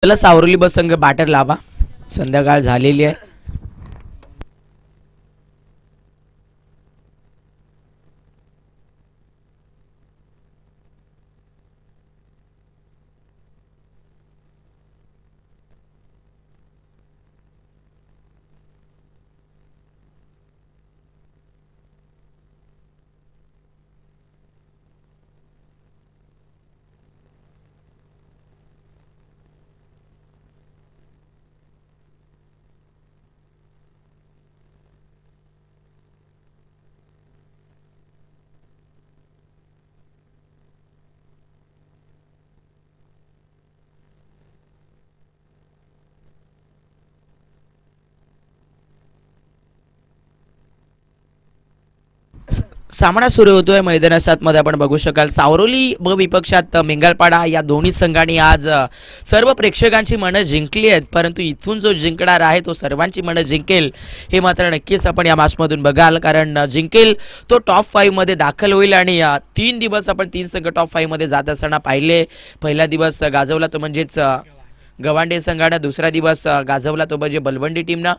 चला सावरोली बस संघ बॅटर लावा. संध्याकाळ झालेली आहे. सामना सुरू होतोय. मैदानात 7 मध्ये आपण बघू शकाल सावरोली ब विपक्षात मेंगलपाडा या दोन्ही संघांनी आज सर्व प्रेक्षकांची मनं जिंकली आहेत. परंतु इथून जो जिंकणार आहे तो सर्वांची मनं जिंकेल हे मात्र नक्कीच आपण या मॅचमधून बघाल. कारण जिंकेल तो टॉप 5 मध्ये दाखल होईल. आणि 3 दिवस आपण 3 संघ टॉप 5 मध्ये जात असताना पाहिले. पहिला दिवस गाजवला तो म्हणजेच गवांडे संघानं, दुसरा दिवस गाजवला तो म्हणजे बलवंडी टीमनं,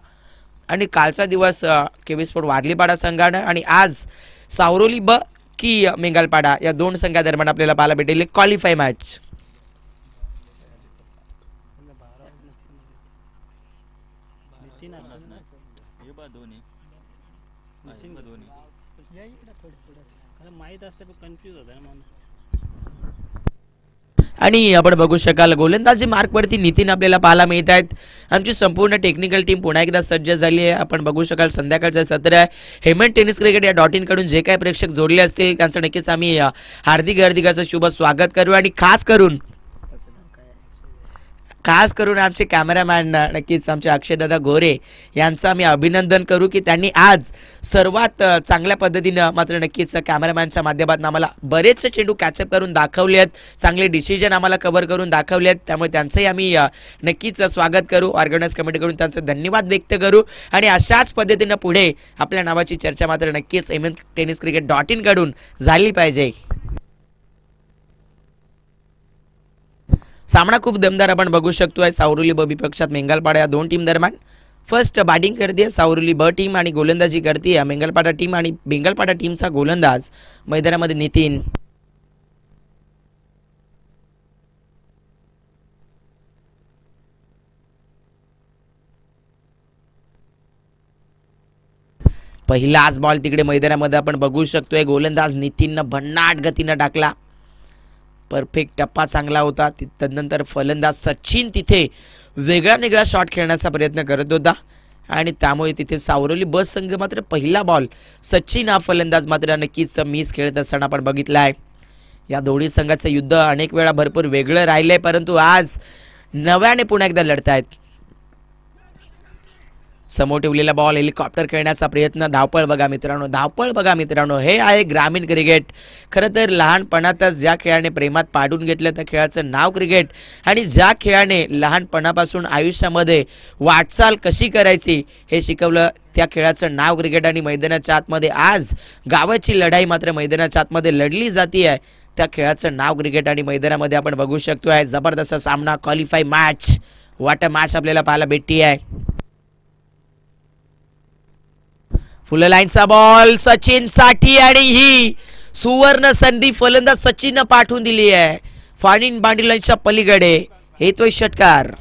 आणि कालचा दिवस केवी स्पोर्ट वारलीपाडा संघानं, आणि आज सावरोली ब की मेंगलपाडा या दोन संघादरम्यान आपल्याला पाहायला भेटेल क्वालिफाय मॅच. आणि आपण बघू शकाल गोलंदाजी मार्क वरती नितीन आपल्याला पाहायला मिळत आहेत. आमची संपूर्ण टेक्निकल टीम पुन्हा एकदा सज्ज झाली आहे. आपण बघू शकाल संध्याकाळचं सत्र आहे. हेमंत टेनिस क्रिकेट या .in कडून जे काही प्रेक्षक जोडले असतील त्यांचं नक्कीच आम्ही हार्दिक असं शुभ स्वागत करू. आणि खास करून आमचे कॅमेरामॅन नक्कीच आमचे अक्षयदादा गोरे यांचं आम्ही अभिनंदन करू की त्यांनी आज सर्वात चांगल्या पद्धतीने मात्र नक्कीच कॅमेरामॅनच्या माध्यमातून आम्हाला बरेचसे चेंडू कॅचअप करून दाखवले आहेत. चांगले डिसिजन आम्हाला कव्हर करून दाखवले आहेत. त्यामुळे त्यांचंही आम्ही नक्कीच स्वागत करू. ऑर्गनाइज कमिटीकडून त्यांचं धन्यवाद व्यक्त करू. आणि अशाच पद्धतीने पुढे आपल्या नावाची चर्चा मात्र नक्कीच हेमंत टेनिस क्रिकेट .in कडून झाली पाहिजे. सामना खूप दमदार आपण बघू शकतोय. सावरोली ब विपक्षात मेंगलपाडा या दोन टीम दरम्यान फर्स्ट बॅटिंग करते सावरोली ब टीम आणि गोलंदाजी करते मेंगलपाडा टीम. आणि मेंगलपाडा टीमचा गोलंदाज मैदानामध्ये नितीन. पहिलाच बॉल तिकडे मैदानामध्ये आपण बघू शकतोय. गोलंदाज नितीननं भन्नाट गतीनं टाकला. परफेक्ट टप्पा चांगला होता. तदनंतर फलंदाज सचिन तिथे वेगळा शॉट खेळण्याचा प्रयत्न करत होता. आणि त्यामुळे तिथे सावरोली बस संघ मात्र पहिला बॉल सचिन हा फलंदाज मात्र नक्कीच मिस खेळत असताना आपण बघितलं आहे. या दोन्ही संघाचं युद्ध अनेक वेळा भरपूर वेगळं राहिलंय, परंतु आज नव्याने पुन्हा एकदा लढतायत. समोर ठेवलेला बॉल हेलिकॉप्टर खेळण्याचा प्रयत्न. धावपळ बघा मित्रांनो, हे आहे ग्रामीण क्रिकेट. खरं तर लहानपणातच ज्या खेळाने प्रेमात पाडून घेतलं त्या खेळाचं नाव क्रिकेट. आणि ज्या खेळाने लहानपणापासून आयुष्यामध्ये वाटचाल कशी करायची हे शिकवलं त्या खेळाचं नाव क्रिकेट. आणि मैदानाच्या आतमध्ये आज गावाची लढाई मात्र मैदानाच्या आतमध्ये लढली जाते आहे. त्या खेळाचं नाव क्रिकेट. आणि मैदानामध्ये आपण बघू शकतोय जबरदस्त सामना, क्वालिफाय मॅच, वाट मॅच आपल्याला पाहायला भेटती आहे. फुल लाईनचा बॉल सचिन साठी आणि ही सुवर्ण संधी फलंदाज सचिननं पाठवून दिली आहे. फाईन बाउंड्री लाईनच्या पलीकडे येतोय षटकार.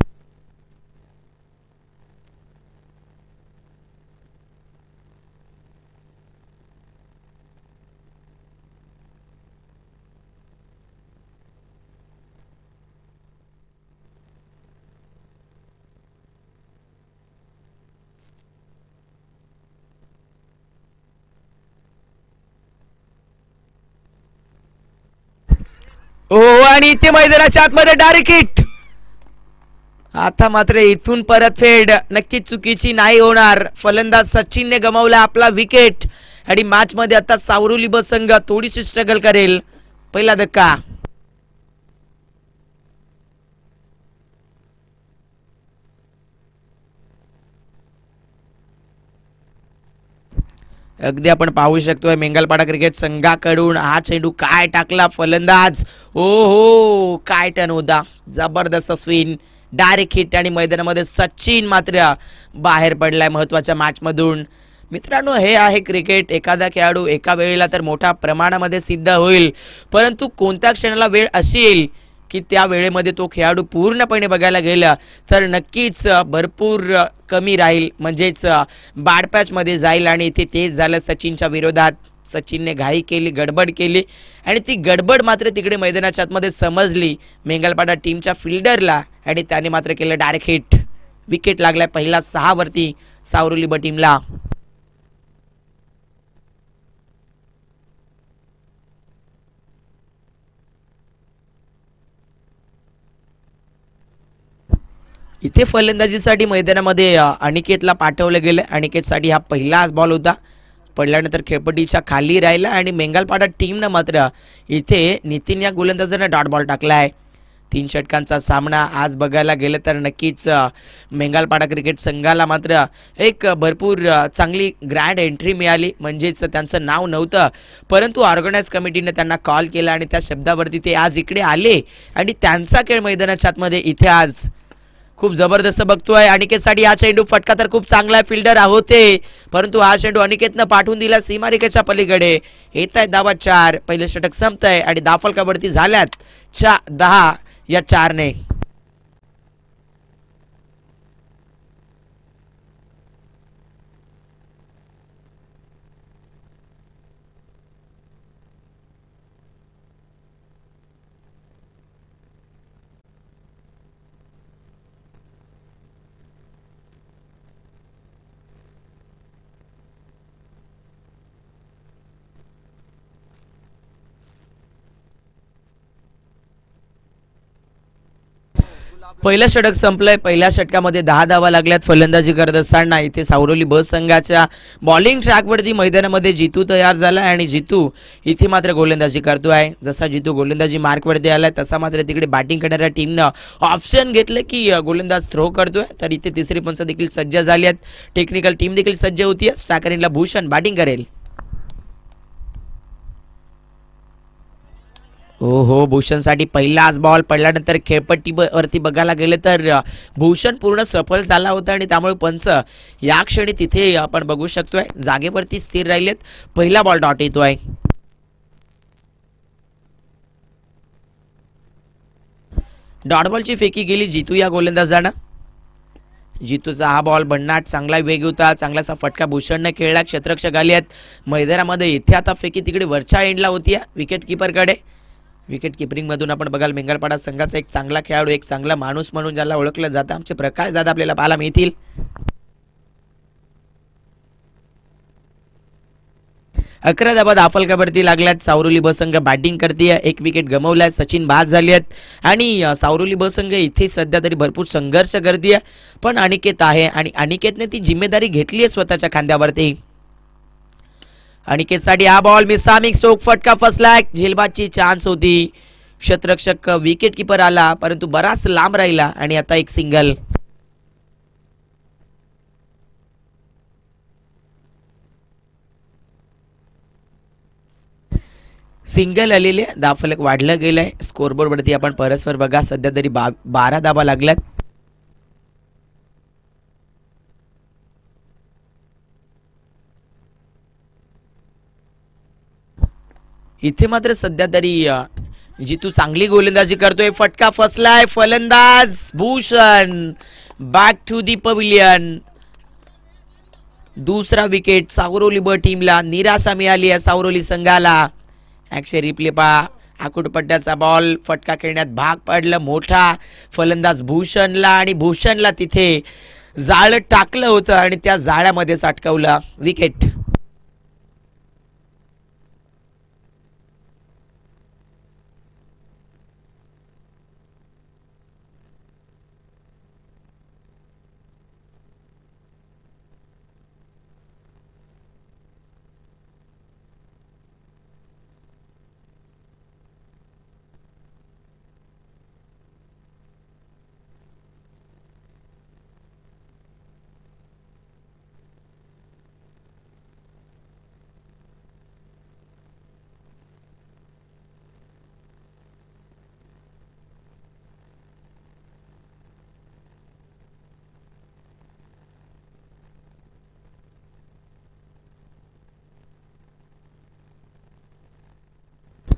आणि इथे मैदानाच्या आतमध्ये डायरेक्ट हिट. आता मात्र इथून परतफेड नक्कीच चुकीची नाही होणार. फलंदाज सचिनने गमावला आपला विकेट. आणि मॅच मध्ये आता सावरोली बस संघ थोडीशी स्ट्रगल करेल. पहिला धक्का. अगदी आपण पाहू शकतोय मेंगलपाडा क्रिकेट संघाकडून हा चेंडू काय टाकला फलंदाज. ओ हो, काय टर्न होता, जबरदस्त स्विंग डायरेक्ट हिट आणि मैदानामध्ये सचिन मात्र बाहेर पडलाय महत्वाच्या मॅच मधून. मित्रांनो, हे आहे क्रिकेट. एखादा खेळाडू एका वेळेला तर मोठ्या प्रमाणामध्ये सिद्ध होईल, परंतु कोणत्या क्षणाला वेळ अशी येईल की त्या वेळेमध्ये तो खेळाडू पूर्णपणे बघायला गेला तर नक्कीच भरपूर कमी राहील, म्हणजेच बॅड पॅचमध्ये जाईल. आणि इथे तेच झालं सचिनच्या विरोधात. सचिनने घाई केली, गडबड केली आणि ती गडबड मात्र तिकडे मैदानाच्या आतमध्ये समजली मेंगलपाडा टीमच्या फिल्डरला आणि त्याने मात्र केलं डायरेक्ट हिट. विकेट लागलाय पहिला 6 वरती सावरोली ब टीमला. इथे फलंदाजीसाठी मैदानामध्ये अनिकेतला पाठवलं गेलं. अनिकेतसाठी हा पहिलाच बॉल होता. पडल्यानंतर खेळपट्टीच्या खाली राहिला आणि मेंगलपाडा टीमनं मात्र इथे नितीन या गोलंदाजानं डॉट बॉल टाकला आहे. 3 षटकांचा सामना आज बघायला गेलं तर नक्कीच मेंगलपाडा क्रिकेट संघाला मात्र एक भरपूर चांगली ग्रँड एंट्री मिळाली. म्हणजेच त्यांचं नाव नव्हतं, परंतु ऑर्गनाइज कमिटीने त्यांना कॉल केला आणि त्या शब्दावरती ते आज इकडे आले आणि त्यांचा खेळ मैदानाच्या आतमध्ये इथे आज खूप जबरदस्त बघतोय. अनिकेतसाठी हा चेंडू फटका तर खूप चांगला फिल्डर होते, परंतु हा चेंडू अनिकेतनं पाठवून दिला सीमारेखेच्या पलीकडे. येत आहे धावा 4. पहिले षटक संपतंय आणि धावफलकावरती झाल्यात 10 या 4 ने. पहिलं षटक संपलंय. पहिल्या षटकामध्ये 10 धावा लागल्यात. फलंदाजी करत असताना इथे सावरोली ब संघाच्या बॉलिंग ट्रॅकवरती मैदानामध्ये जितू तयार झाला आणि जितू इथे मात्र गोलंदाजी करतोय. जसा जितू गोलंदाजी मार्कवरती आलाय तसा मात्र तिकडे बॅटिंग करणाऱ्या टीमनं ऑप्शन घेतलं की गोलंदाज थ्रो करतोय. तर इथे तिसरी पंच देखील सज्ज झाली आहेत. टेक्निकल टीम देखील सज्ज होती. स्ट्रायकर इनला भूषण बॅटिंग करेल. हो हो, भूषणसाठी पहिलाच बॉल पडल्यानंतर खेळपट्टी वरती बघायला गेले तर भूषण पूर्ण सफल झाला होता आणि त्यामुळे पंच या क्षणी तिथे आपण बघू शकतोय जागेवरती स्थिर राहिलेत. पहिला बॉल डॉट येतोय. डॉट बॉलची फेकी गेली जितू या गोलंदाजानं. जितूचा हा बॉल भन्नाट चांगला वेग होता. चांगलासा फटका भूषणने खेळला. क्षेत्ररक्षक आले आहेत मैदानामध्ये. इथे आता फेकी तिकडे वरच्या एंडला होती विकेट किपरकडे. विकेट किपरिंग मधून आपण बघाल मेंगलपाडा संघाचा एक चांगला खेळाडू, एक चांगला माणूस म्हणून ज्याला ओळखलं जातं आमचे प्रकाश दादा आपल्याला पाहायला मिळतील. 11 धावा धावफलकावरती लागल्यात. सावरोली ब संघ बॅटिंग करते. एक विकेट गमावलाय. सचिन बाद झाले आहेत आणि सावरोली ब संघ इथे सध्या तरी भरपूर संघर्ष करते. पण अनिकेत आहे आणि अनिकेतने ती जिम्मेदारी घेतली आहे स्वतःच्या खांद्यावरती. अनिकेतसाठी हा बॉल मिसामिक स्ट्रोक फटका फसलाय. झेलबादची चान्स होती. क्षेत्ररक्षक विकेट कीपर आला परंतु बराच लांब राहिला आणि आता एक सिंगल. सिंगल आलेले. धावफलक वाढलं गेलंय. स्कोरबोर्ड वरती आपण परस्पर बघा सध्या तरी 12 धावा लागल्यात. इथे मात्र सध्या तरी जितू चांगली गोलंदाजी करतोय. फटका फसलाय. फलंदाज Bhushan back to the pavilion. दुसरा विकेट सावरोली ब टीमला. निराशा मिळाली आहे सावरोली संघाला. ऍक्शन रिप्ले पहा. आकुटपट्ट्याचा बॉल फटका खेळण्यात भाग पडलं. मोठा फलंदाज भूषणला आणि भूषणला तिथे जाळं टाकलं होतं आणि त्या जाळ्यामध्येच अटकवलं विकेट.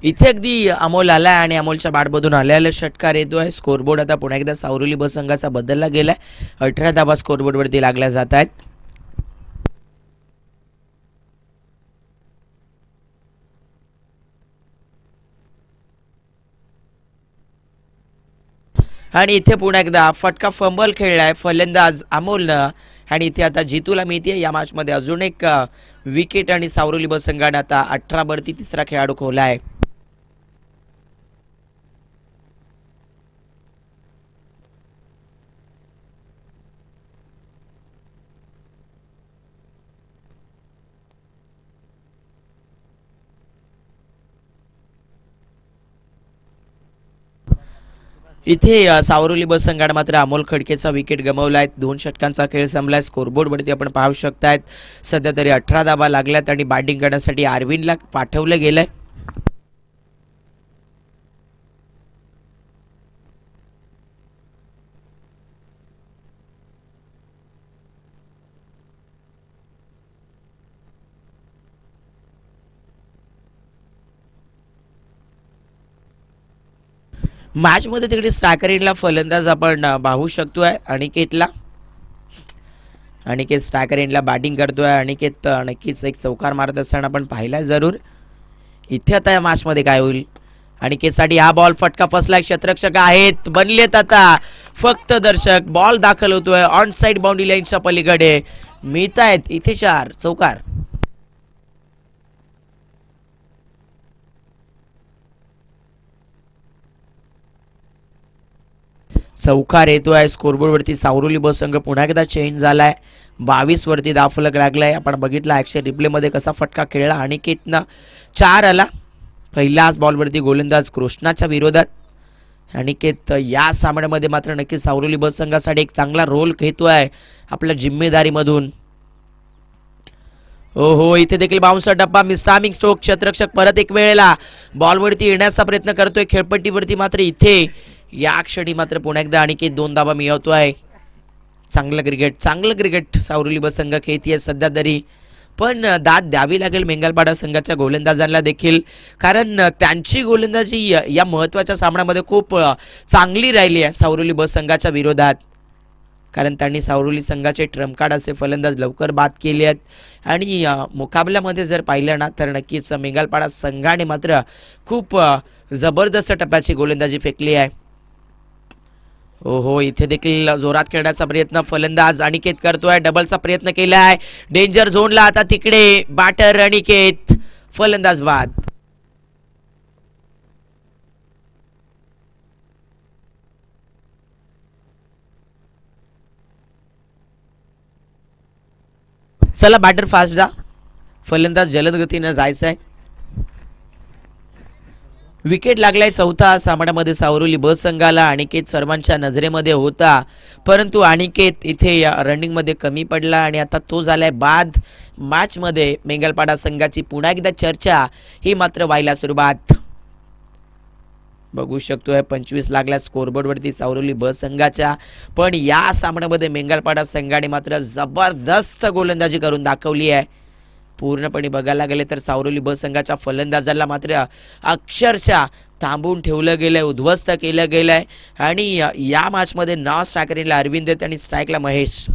इथे अगदी अमोल आलाय आणि अमोलच्या बॅटमधून आलेला षटकार येतोय. स्कोरबोर्ड आता पुन्हा एकदा सावरोली ब संघाचा बदलला गेलाय. 18 धावा स्कोरबोर्ड वरती लागल्या जात आहेत. आणि इथे पुन्हा एकदा फटका फंबल खेळलाय फलंदाज अमोलनं आणि इथे आता जितूला मिळते. या मॅच मध्ये अजून एक विकेट आणि सावरोली ब संघाने आता 18 वरती तिसरा खेळाडू खोलाय. इथे सावरोली ब संघाने मात्र अमोल खडकेचा विकेट गमावलाय. 2 षटकांचा खेळ संपलाय. स्कोरबोर्ड वरती आपण पाहू शकतायत सध्या तरी 18 धावा लागल्यात आणि बॅटिंग करण्यासाठी अरविंदला पाठवलं गेलंय. मॅच मध्ये तिकडे स्ट्रायकर एंडला फलंदाज आपण पाहू शकतोय अनिकेतला. अनिकेत स्ट्रायकर एंडला बॅटिंग करतोय. अनिकेत नक्कीच एक चौकार मारत असताना आपण पाहिलाय जरूर. इथे आता या मॅच मध्ये काय होईल. अनिकेतसाठी हा बॉल फटका फसलाय. क्षेत्ररक्षक आहेत बनलेत आता फक्त दर्शक. बॉल दाखल होतोय ऑन साइड बाउंड्री लाईनच्या पलीकडे. मिळतायत इथे 4 चौकार. चौकार येतोय. स्कोरबोर्ड वरती सावरोली ब संघ पुन्हा एकदा चेंज झालाय. 22 वरती धावफलक लागलाय. आपण बघितला ऍक्शन रिप्ले मध्ये कसा फटका खेळला. अनिकेतनं 4 आला. पहिल्याच बॉल वरती गोलंदाज कृष्णाच्या विरोधात. अनिकेत या सामन्यामध्ये मात्र नक्कीच सावरोली ब संघासाठी एक चांगला रोल घेतोय आपल्या जिम्मेदारीमधून. हो इथे देखील बाउन्सर डब्बा. मिस्टामिंग स्ट्रोक. क्षेत्ररक्षक परत एक वेळेला बॉल वरती येण्याचा प्रयत्न करतोय खेळपट्टीवरती. मात्र इथे या क्षणी मात्र पुन्हा एकदा अनिकेत 2 धावा मिळवतोय. चांगलं क्रिकेट सावरोली ब संघ खेळतीये सध्या तरी. पण दाद द्यावी लागेल मेंगलपाडा संघाच्या गोलंदाजांना देखील, कारण त्यांची गोलंदाजी या महत्त्वाच्या सामन्यामध्ये खूप चांगली राहिली आहे सावरोली ब संघाच्या विरोधात. कारण त्यांनी सावरोली संघाचे ट्रम्प कार्ड असे फलंदाज लवकर बाद केले आहेत. आणि मुकाबल्यामध्ये जर पाहिलं ना तर नक्कीच मेंगलपाडा संघाने मात्र खूप जबरदस्त टप्प्याची गोलंदाजी फेकली आहे. इथे देखील जोरात खेळण्याचा प्रयत्न फलंदाज अनिकेत करतोय. डबलचा प्रयत्न केलाय डेंजर झोनला. आता तिकडे बॅटर अनिकेत. फलंदाज बाद. चला बॅटर फास्ट जा. फलंदाज जलद गतीने जायचंय. विकेट लागलाय चौथा सामन्यामध्ये सावरोली ब संघाला. अनिकेत सर्वांच्या नजरेमध्ये होता परंतु अनिकेत इथे या रनिंग मध्ये कमी पडला आणि आता तो झालाय बाद. मॅच मध्ये मेंगलपाडा संघाची पुन्हा एकदा चर्चा ही मात्र व्हायला सुरुवात. बघू शकतोय 25 लागला स्कोरबोर्ड वरती सावरोली ब संघाच्या. पण या सामन्यामध्ये मेंगलपाडा संघाने मात्र जबरदस्त गोलंदाजी करून दाखवली आहे. पूर्णपणे बघायला गेले तर सावरोली ब संघाच्या फलंदाजाला मात्र अक्षरशः थांबून ठेवलं गेलंय, उद्ध्वस्त केलं गेलंय. आणि या मॅच मध्ये नॉन स्ट्रायकरला अरविंद देत आणि स्ट्राईकला महेश.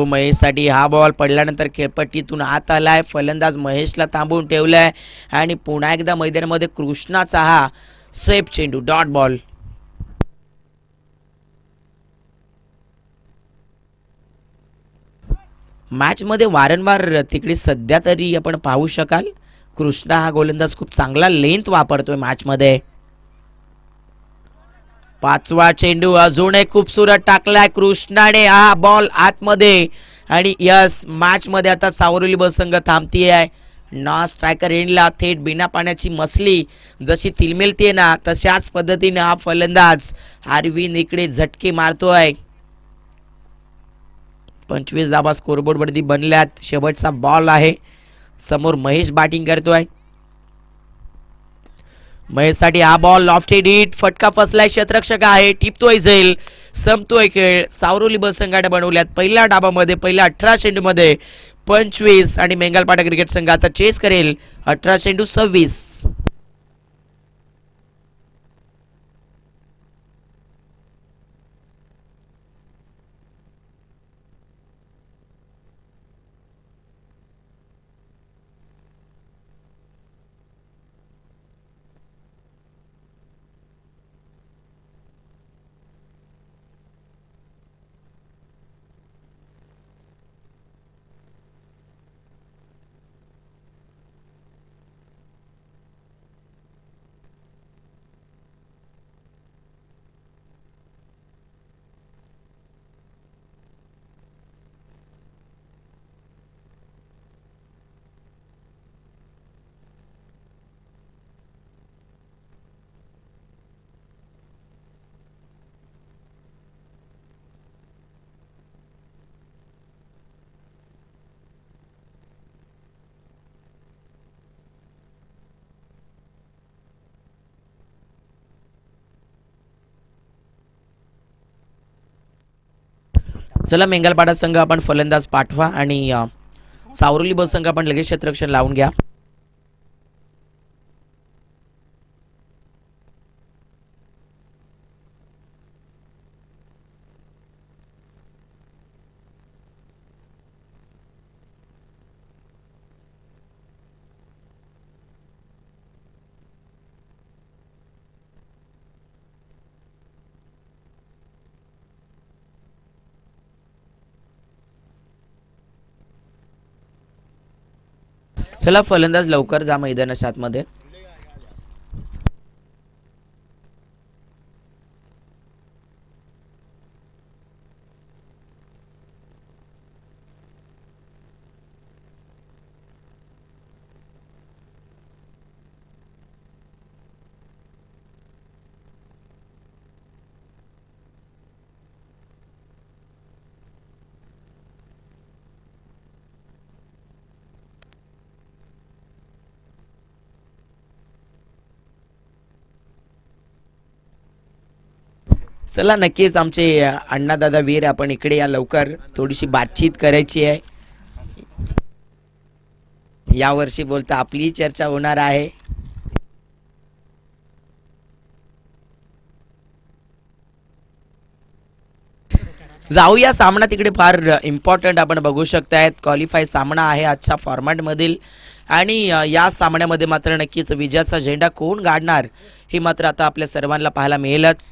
महेशसाठी हा बॉल पडल्यानंतर खेळपट्टीतून आत आलाय. फलंदाज महेशला थांबून ठेवलाय आणि पुन्हा एकदा मैदानामध्ये कृष्णाचा हा सेफ चेंडू डॉट बॉल. मॅच मध्ये वारंवार तिकडे सध्या तरी आपण पाहू शकाल कृष्णा हा गोलंदाज खूप चांगला लेंथ वापरतोय मॅच मध्ये. 5वा चेंडू अजून एक खूपसुरत टाकलाय कृष्णाने. हा बॉल आतमध्ये आणि यस मॅच मध्ये आता सावरोली ब संघ थांबतीये. नॉन स्ट्रायकर एंडला थेट बिना पाण्याची मसली जशी तिलमिलते ना तशाच पद्धतीने हा फलंदाज अरविंद इकडे झटके मारतोय. 25 धावा स्कोरबोर्ड वरती बनल्यात. शेवटचा बॉल आहे. समोर महेश बॅटिंग करतोय. महेशसाठी हा बॉल लॉफ्टेड हिट. फटका फसलाय. क्षेत्ररक्षक आहे टिपतोय झेल. संपतोय खेळ. सावरोली ब संघाने बनवल्यात पहिल्या डाबामध्ये पहिल्या 18 चेंडूमध्ये 25 आणि मेंगलपाडा क्रिकेट संघ आता चेस करेल 18 चेंडू 26. चला मेंगलपाडा संघ आपण फलंदाज पाठवा आणि सावरोली ब संघ आपण लगेच क्षेत्ररक्षण लावून घ्या. चला फलंदाज लवकर जा मैदानाच्या आतमध्ये. चला नक्कीच आमचे अण्णा दादा वीर आपण इकडे या लवकर, थोडीशी बातचीत करायची आहे. या वर्षी बोलता आपली चर्चा होणार आहे. जाऊया सामना तिकडे फार इम्पॉर्टंट आपण बघू शकतायत. क्वालिफाय सामना आहे आजच्या फॉर्मॅट मधील आणि या सामन्यामध्ये मात्र नक्कीच विजयाचा झेंडा कोण गाडणार हे मात्र आता आपल्या सर्वांना पाहायला मिळेलच.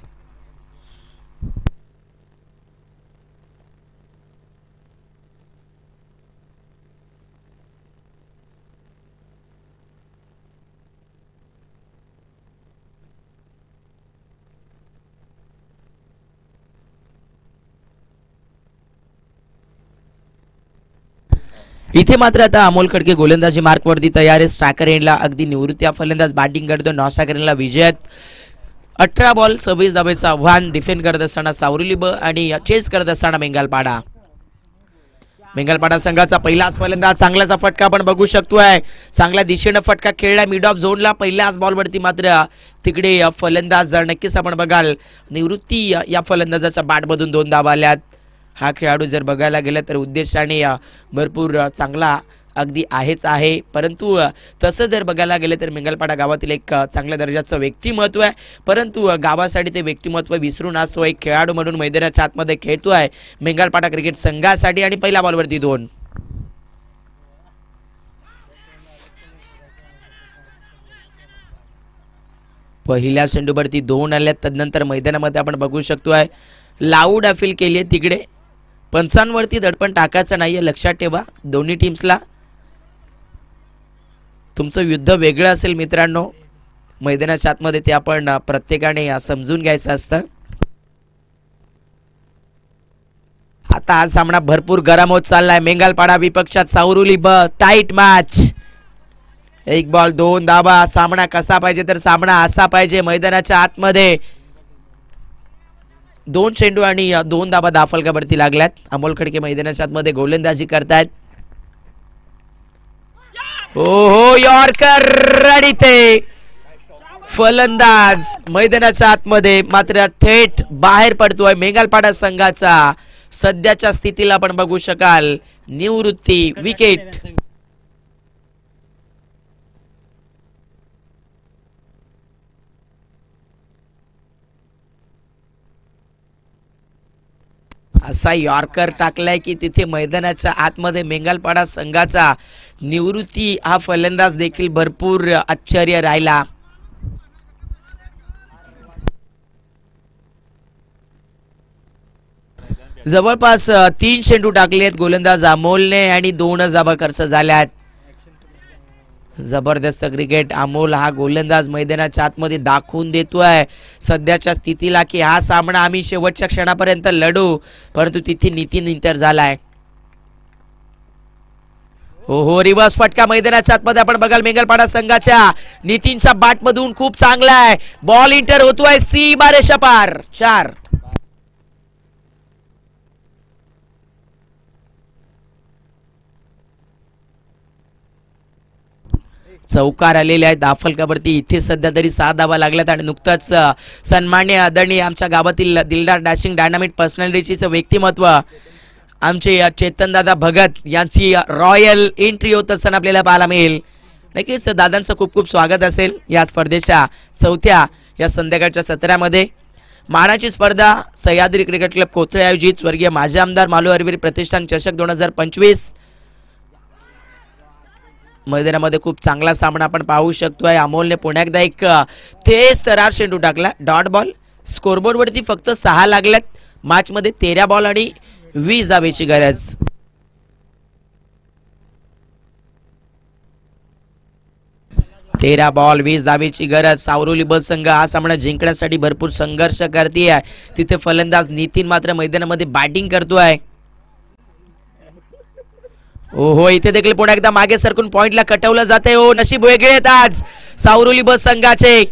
इथे मात्र आता अमोल खडके गोलंदाजी मार्क वरती तयार आहे. स्ट्रायकर एंडला अगदी निवृत्ती फलंदाज बॅटिंग करतो. नॉन स्ट्रायकर एंडला विजयत 18 बॉल 26 धावेचं आव्हान. डिफेंड करत असताना सावरोली ब आणि चेस करत असताना मेंगलपाडा. मेंगलपाडा संघाचा पहिलाच फलंदाज चांगलाचा फटका आपण बघू शकतोय. चांगल्या दिशेने फटका खेळला मिड ऑफ झोनला. पहिल्याच बॉल वरती मात्र तिकडे फलंदाज नक्कीच आपण बघाल निवृत्ती या फलंदाजाच्या बॅट मधून 2 धावा आल्यात. हा खेळाडू जर बघायला गेला तर उद्देशाने भरपूर चांगला अगदी आहेच आहे, परंतु तसं जर बघायला गेलं तर मेंगलपाडा गावातील एक चांगल्या दर्जाचं व्यक्तिमत्व आहे. परंतु गावासाठी ते व्यक्तिमत्व विसरून आज तो एक खेळाडू म्हणून मैदानाच्या आतमध्ये खेळतोय मेंगलपाडा क्रिकेट संघासाठी. आणि पहिल्या बॉलवरती 2. पहिल्या चेंडूवरती 2 आल्यात. तदनंतर मैदानामध्ये आपण बघू शकतोय लाऊड अपील केली आहे. तिकडे पंचांवरती दडपण टाकायचं नाहीये, लक्षात ठेवा. दोन्ही टीम्सला तुमचं युद्ध वेगळं असेल मित्रांनो. मैदानाच्या आतमध्ये ते आपण प्रत्येकाने समजून घ्यायचं असतं. आता हा सामना भरपूर गरम होत चाललाय. मेंगलपाडा विपक्षात सावरोली ब. Tight match. 1 बॉल 2 धावा. सामना कसा पाहिजे तर सामना असा पाहिजे. मैदानाच्या आतमध्ये 2 चेंडू आणि 2 धावा दाफलकावरती लागल्यात. अमोल खडके मैदानाच्या आतमध्ये गोलंदाजी करतायत. हो यॉर्कर आणि ते फलंदाज मैदानाच्या आतमध्ये मात्र थेट बाहेर पडतोय मेंगालपाडा संघाचा. सध्याच्या स्थितीला आपण बघू शकाल निवृत्ती विकेट. असा यॉर्कर टाकलाय की तिथे मैदानाच्या आतमध्ये मेंगालपाडा संघाचा निवृत्ती हा फलंदाज देखील भरपूर आश्चर्य राहिला. जवळपास 3 चेंडू टाकलेत गोलंदाज अमोलने आणि 2 जाबा खर्च झाल्यात. जबरदस्त क्रिकेट अमोल हा गोलंदाज मैदानाच्या आतमध्ये दाखवून देतोय सध्याच्या स्थितीला की हा सामना आम्ही शेवटच्या क्षणापर्यंत लढू, परंतु तिथे नितीन इंटर झालाय. हो रिव्हर्स फटका मैदानाच्या आतमध्ये आपण बघाल मेंगालपाडा संघाच्या. नितीनच्या बॅट मधून खूप चांगला आहे बॉल इंटर होतोय सीमा रेषा पार. 4 चौकार आलेले आहेत दाफलकावरती. इथे सध्या तरी 6 धावा लागल्यात आणि नुकताच सन्मान्य आदरणीय आमच्या गावातील दिलदार डॅशिंग डायनामिक पर्सनॅलिटीचं व्यक्तिमत्व आमचे चेतनदादा भगत यांची रॉयल एंट्री होत असताना आपल्याला पाहायला मिळेल. नक्कीच दादांचं खूप खूप स्वागत असेल या स्पर्धेच्या 4थ्या या संध्याकाळच्या सत्रामध्ये. मानाची स्पर्धा सह्याद्री क्रिकेट क्लब कोथळे आयोजित स्वर्गीय माजी आमदार मालू अरवीर प्रतिष्ठान चषक 2025 मैदानामध्ये खूप चांगला सामना आपण पाहू शकतोय. अमोलने पुन्हा एकदा एक तेज तरार चेंडू टाकला डॉट बॉल. स्कोरबोर्ड वरती फक्त 6 लागल्यात. मॅच मध्ये 13 बॉल आणि 20 धावेची गरज. तेरा बॉल 20 धावेची गरज. सावरोली बस संघ हा सामना जिंकण्यासाठी भरपूर संघर्ष करतेय. तिथे फलंदाज नितीन मात्र मैदानामध्ये बॅटिंग करतोय. हो इथे देखील पुन्हा एकदा मागे सरकून पॉइंटला कटवलं जाते. हो नशीब वेगळे आहेत आज सावरोली बस संघाचे.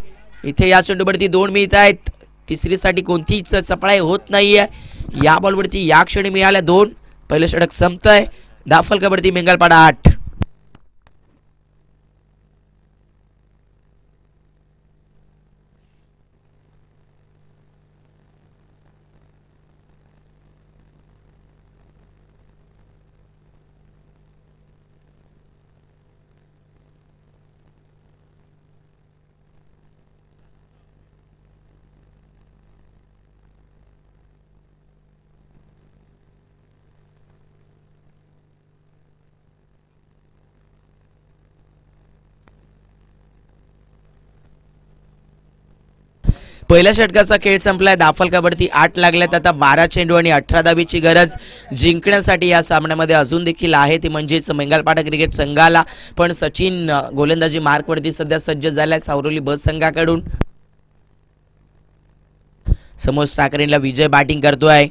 इथे या चेंडूवरती 2 मिळत आहेत. तिसरीसाठी कोणतीच चपळाई होत नाहीये. या बॉलवरती या क्षणी मिळाल्या 2. पहिलं षटक संपतंय. दाफलकावरती मेंगालपाडा 8. पहिल्या षटकाचा खेळ संपलाय. दाफलकावरती 8 लागल्यात. आता 12 चेंडू आणि 18 धावेची गरज जिंकण्यासाठी या सामन्यामध्ये अजून देखील आहे. ती म्हणजेच मेंगालपाडा क्रिकेट संघाला. पण सचिन गोलंदाजी मार्कवरती सध्या सज्ज झालाय सावरोली बस संघाकडून. समोर ठाकरेंना विजय बॅटिंग करतोय.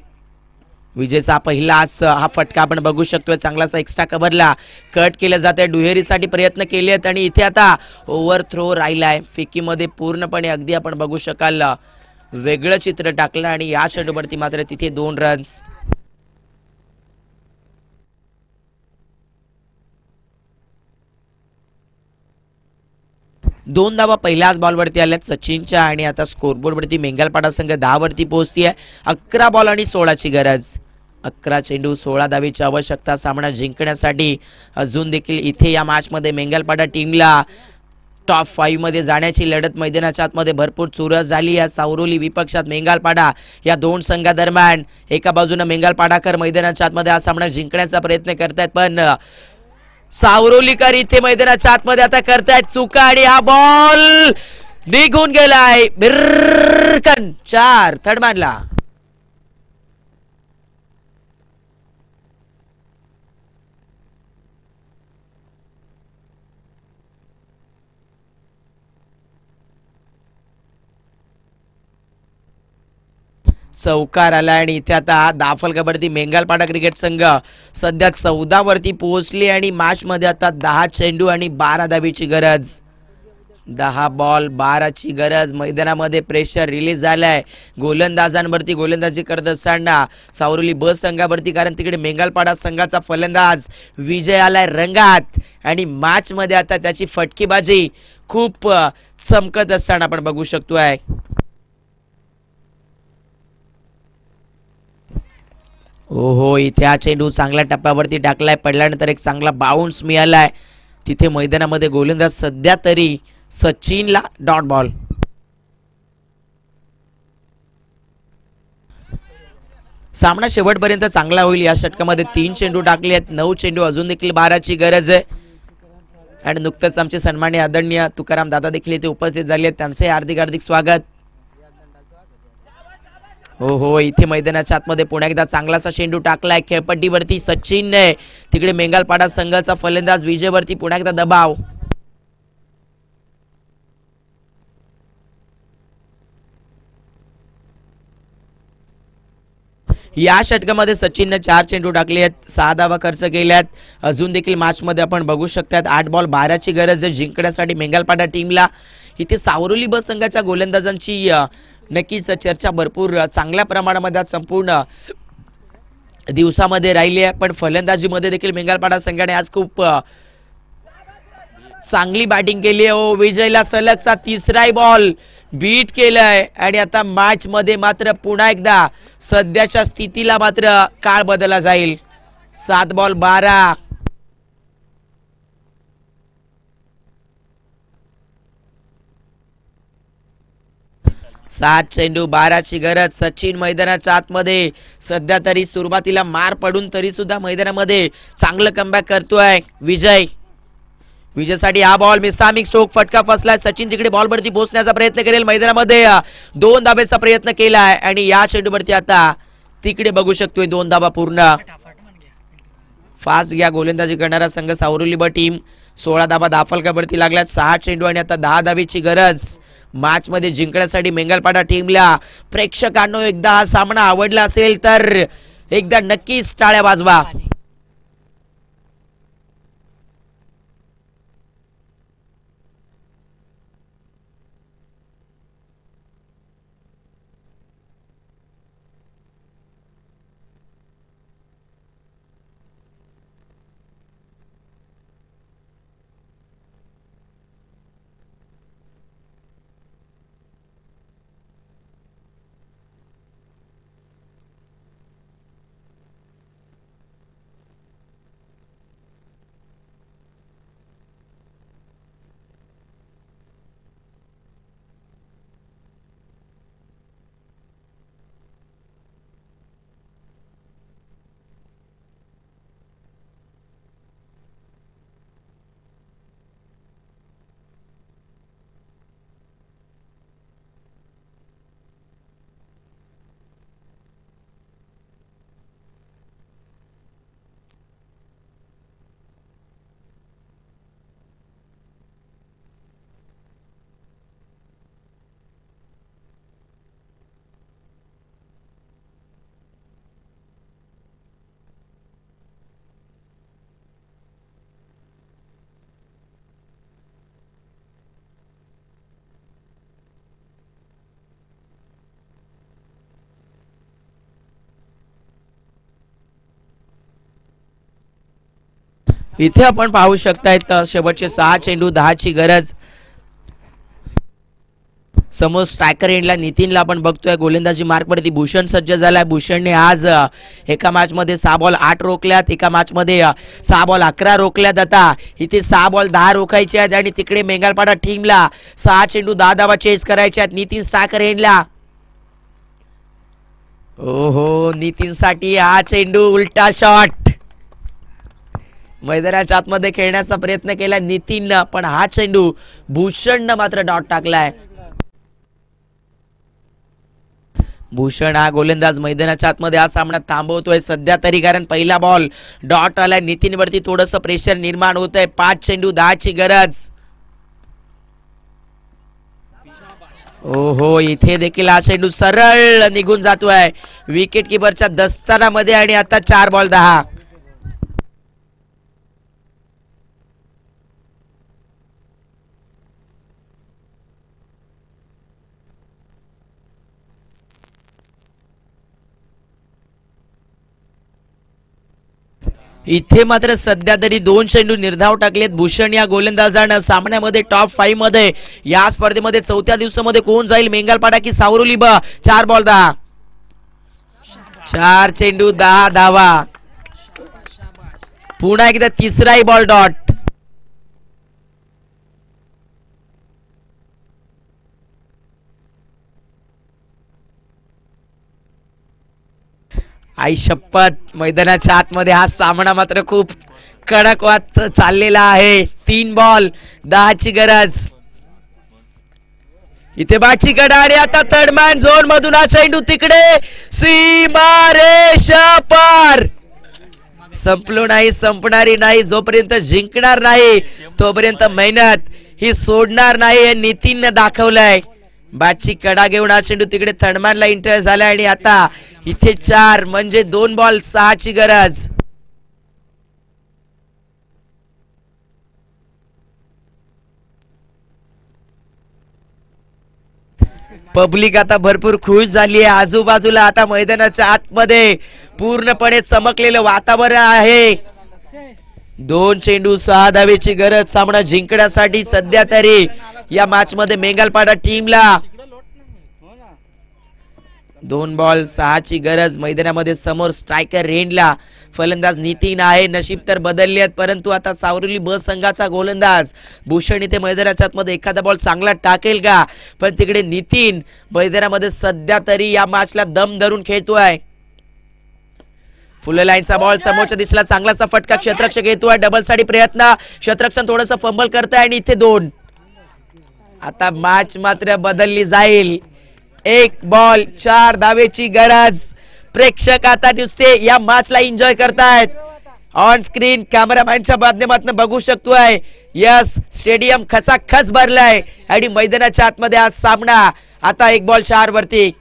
विजयचा पहिलाच हा फटका आपण बघू शकतोय. चांगलासा एक्स्ट्रा कव्हरला कट केलं जाते. दुहेरीसाठी प्रयत्न केलेत आणि इथे आता ओव्हर थ्रो राहिलाय. फेकीमध्ये पूर्णपणे अगदी आपण बघू शकाल वेगळं चित्र टाकलं आणि या चेंडूवरती मात्र तिथे 2 रन्स. दोन धावा पहिल्याच बॉलवरती आल्यात सचिनच्या आणि आता स्कोरबोर्ड वरती मेंगालपाडा संघ 10 वरती पोहोचतीये. 11 बॉल आणि 16ची गरज. 11 चेंडू 16 धावेची आवश्यकता सामना जिंकण्यासाठी. अजून देखील इथे या मॅच मध्ये मेंगालपाडा टीमला टॉप 5 मध्ये जाण्याची लढत मैदानाच्या आतमध्ये भरपूर चुरस झाली आहे. सावरोली विपक्षात मेंगालपाडा या 2 संघादरम्यान एका बाजूने मेंगालपाडाकर मैदानाच्या आतमध्ये हा सामना जिंकण्याचा प्रयत्न करतायत, पण सावरोलीकर इथे मैदानाच्या आतमध्ये आता करतायत चुका आणि हा बॉल निघून गेलाय. बिरकन 4 थर्डमॅनला. चौकार आला आणि इथे आता दाफल कबड्डी मेंगालपाडा क्रिकेट संघ सध्या 14 वरती पोहोचली आणि मॅच मध्ये आता 10 चेंडू आणि 12 धावेची गरज. 10 बॉल 12 ची गरज. मैदानामध्ये प्रेशर रिलीज झालाय गोलंदाजांवरती. गोलंदाजी करत असताना सावरोली ब संघावरती, कारण तिकडे मेंगालपाडा संघाचा फलंदाज विजय आलाय रंगात आणि मॅच मध्ये आता त्याची फटकेबाजी खूप चमकत असताना आपण बघू शकतोय. ओहो, इथे हा चेंडू चांगल्या टप्प्यावरती टाकलाय. पडल्यानंतर एक चांगला बाउन्स मिळालाय. तिथे मैदानामध्ये गोलंदाज सध्या तरी सचिनला डॉट बॉल. सामना शेवटपर्यंत चांगला होईल. या षटकामध्ये 3 चेंडू टाकले आहेत. 9 चेंडू, अजून देखील 12 ची गरज आहे. आणि नुकतंच आमचे सन्माननीय आदरणीय तुकाराम दादा देखील इथे उपस्थित झाले आहेत. त्यांचे हार्दिक हार्दिक स्वागत. हो हो, इथे मैदानाच्या आतमध्ये पुन्हा एकदा चांगलासा चेंडू टाकलाय खेळपट्टीवरती सचिनने. तिकडे मेंगालपाडा संघाचा फलंदाज विजयवरती पुन्हा एकदा दबाव. या षटकामध्ये सचिनने 4 चेंडू टाकले आहेत. 6 धावा खर्च केल्यात. अजून देखील मॅच मध्ये आपण बघू शकतात 8 बॉल 12 ची गरज आहे जिंकण्यासाठी मेंगालपाडा टीमला. इथे सावरोली ब संघाच्या गोलंदाजांची नक्कीच चर्चा भरपूर चांगल्या प्रमाणामध्ये संपूर्ण दिवसामध्ये राहिली आहे. पण फलंदाजीमध्ये देखील मेंगालपाडा संघाने आज खूप चांगली बॅटिंग केली आहे. ओ, विजयला सलगचा 3रा बॉल बीट केलाय आणि आता मॅच मध्ये मात्र पुन्हा एकदा सध्याच्या स्थितीला मात्र काळ बदलला जाईल. 7 बॉल 12. 7 चेंडू 12 ची गरज. सचिन मैदानाच्या आतमध्ये सध्या तरी सुरुवातीला मार पडून तरी सुद्धा मैदानामध्ये चांगलं कमबॅक करतोय विजयसाठी हा बॉल मिसामिक स्ट्रोक, फटका फसलाय. सचिन तिकडे बॉल वरती पोहोचण्याचा प्रयत्न करेल. मैदानामध्ये 2 धाब्याचा प्रयत्न केलाय आणि या चेंडूवरती आता तिकडे बघू शकतोय 2 धाबा पूर्ण. फास्ट घ्या गोलंदाजी करणारा संघ सावरोली ब टीम. 16 धाबा दाफलकावरती लागल्यात. 6 चेंडू आणि आता 10 धावेची गरज. मॅच मध्ये जिंकण्यासाठी मेंगालपाडा टीमला. प्रेक्षकांनो, एकदा हा सामना आवडला असेल तर एकदा नक्कीच टाळ्या वाजवा. इथे आपण पाहू शकतायत शेवटचे 6 चेंडू 10 ची गरज. समोर स्ट्रायकर एंडला नितीनला आपण बघतोय. गोलंदाजी मार्कवरती भूषण सज्ज झालाय. भूषणने आज एका मॅच मध्ये 6 बॉल 8 रोखल्यात. एका मॅच मध्ये 6 बॉल 11 रोखल्यात. आता इथे 6 बॉल 10 रोखायचे आहेत आणि तिकडे मेंगालपाडा टीमला 6 चेंडू 10 धावा चेस करायचे आहेत. नितीन स्ट्रायकर एंडला. ओहो, नितीन साठी हा चेंडू उलटा शॉट. मैदानाच्या आतमध्ये खेळण्याचा प्रयत्न केला नितीननं, पण हा चेंडू भूषणनं मात्र डॉट टाकलाय. भूषण हा गोलंदाज मैदानाच्या आतमध्ये हा सामना थांबवतोय सध्या तरी, कारण पहिला बॉल डॉट आलाय. नितीनवरती थोडंसं प्रेशर निर्माण होतंय. 5 चेंडू 10 ची गरज. ओहो, इथे देखील हा चेंडू सरळ निघून जातोय विकेट किपरच्या दस्तानामध्ये आणि आता 4 बॉल 10. इथे मात्र सध्या तरी 2 चेंडू निर्धाव टाकलेत भूषण या गोलंदाजानं सामन्यामध्ये टॉप 5 मध्ये। या स्पर्धेमध्ये चौथ्या दिवसामध्ये कोण जाईल, मेंगलपाडा की सावरोली? 4 बॉल 10, 4 चेंडू 10 धावा। पुन्हा एकदा तिसराही बॉल डॉट। आई शपथ, मैदानाच्या आतमध्ये हा सामना मात्र खूप कडक वाद चाललेला आहे। 3 बॉल 10 ची गरज। इथे बाची कडा आणि आता थर्ड मॅन झोन मधून हा चेंडू तिकडे सीमारेषा पार। संपलो नाही, संपणारी नाही, जोपर्यंत जिंकणार नाही तोपर्यंत मेहनत ही सोडणार नाही हे नितीनने दाखवलंय। बॅटची कडा घेऊन हा चेंडू तिकडे थर्डमॅनला इंटर झाला आणि आता इथे 4 म्हणजे 2 बॉल 6 ची गरज। पब्लिक आता भरपूर खुश झाली आहे। आजूबाजूला आता मैदानाच्या आतमध्ये पूर्णपणे चमकलेलं वातावरण आहे। 2 चेंडू 6 धावेची गरज सामना जिंकण्यासाठी सध्या तरी या मॅच मध्ये मेंगलपाडा टीमला। 2 बॉल 6 ची गरज। मैदानामध्ये समोर स्ट्रायकर रेंडला, फलंदाज नितीन आहे। नशीब तर बदलले आहेत, परंतु आता सावरोली ब संघाचा गोलंदाज भूषण इथे मैदानाच्या आतमध्ये एखादा बॉल चांगला टाकेल का? पण तिकडे नितीन मैदानामध्ये सध्या तरी या मॅचला दम धरून खेळतोय। फुल लाईनचा बॉल समोरच्या दिशेला चांगलासा फटका क्षेत्ररक्षक घेतोय। डबल साठी प्रयत्न, क्षेत्ररक्षक थोडंसं फंबल करताय आणि इथे 2। आता मॅच मात्र बदलली जाईल। 1 बॉल 4 धावेची गरज। प्रेक्षक आता नुसते या मॅचला एन्जॉय करतायत। ऑन स्क्रीन कॅमेरामॅनच्या माध्यमातून बघू शकतोय, यस स्टेडियम खचाखच भरलाय आणि मैदानाच्या आतमध्ये हा सामना आता 1 बॉल 4 वरती।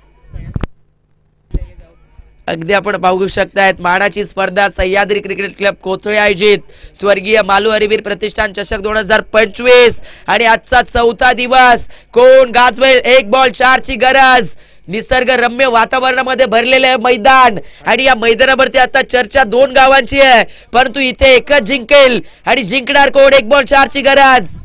अगदी आपण पाहू शकतायत मानाची स्पर्धा सह्याद्री क्रिकेट क्लब कोथळे आयोजित स्वर्गीय मालू हरिवीर प्रतिष्ठान चषक 2025 आणि आजचा चौथा दिवस। कोण गाजवेल? 1 बॉल 4 ची गरज। निसर्गरम्य वातावरणामध्ये भरलेले मैदान आणि या मैदानावरती आता चर्चा 2 गावांची आहे, परंतु इथे एकच जिंकेल आणि जिंकणार कोण? 1 बॉल 4 ची गरज।